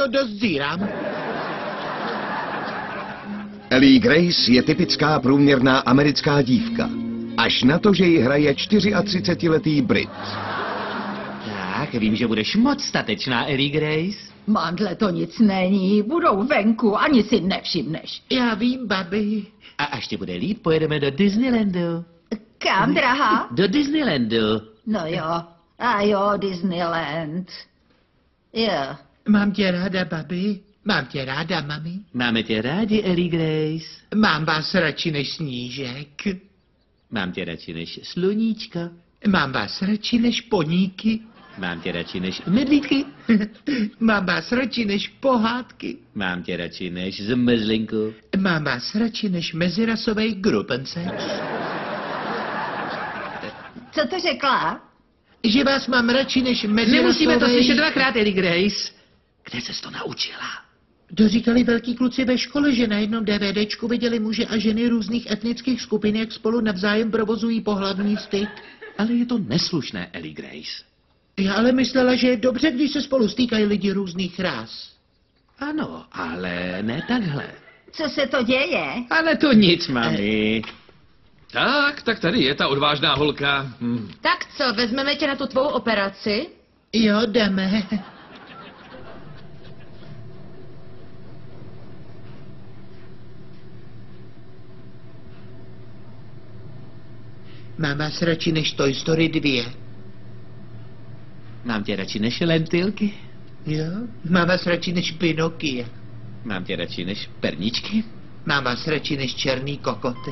to dost zírám. Ellie Grace je typická průměrná americká dívka. Až na to, že ji hraje 34letý Brit. Tak, vím, že budeš moc statečná, Ellie Grace. Mandle, to nic není, budou venku, ani si nevšimneš. Já vím, babi. A až ti bude líp, pojedeme do Disneylandu. Kam, drahá? Do Disneylandu. No jo, a jo, Disneyland. Jo. Mám tě ráda, babi. Mám tě ráda, mami. Máme tě rádi, Ellie Grace. Mám vás radši než snížek. Mám tě radši než sluníčko. Mám vás radši než poníky. Mám tě radši než medvídky. Mám vás radši než pohádky. Mám tě radši než zmrzlinku. Mám vás radši než mezirasovej grupensex. Co to řekla? Že vás mám radši než mezirasovej... Nemusíme to slyšet dvakrát, Ellie Grace. Kde ses to naučila? To říkali velký kluci ve škole, že na jednom DVDčku viděli muže a ženy různých etnických skupin, jak spolu navzájem provozují pohlavní styk. Ale je to neslušné, Ellie Grace. Já ale myslela, že je dobře, když se spolu stýkají lidi různých rás. Ano, ale ne takhle. Co se to děje? Ale to nic, mami. Tak tady je ta odvážná holka. Tak co, vezmeme tě na tu tvou operaci? Jo, jdeme. Mám vás radši než Toy Story 2. Mám tě radši než lentilky. Jo? Mám vás radši než Pinokia. Mám tě radši než perničky. Mám vás radši než černý kokoty.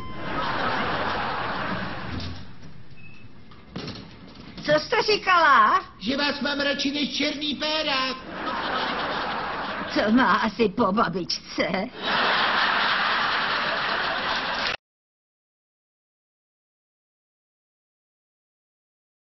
Co jste říkala? Že vás mám radši než černý pérák. To má asi po babičce.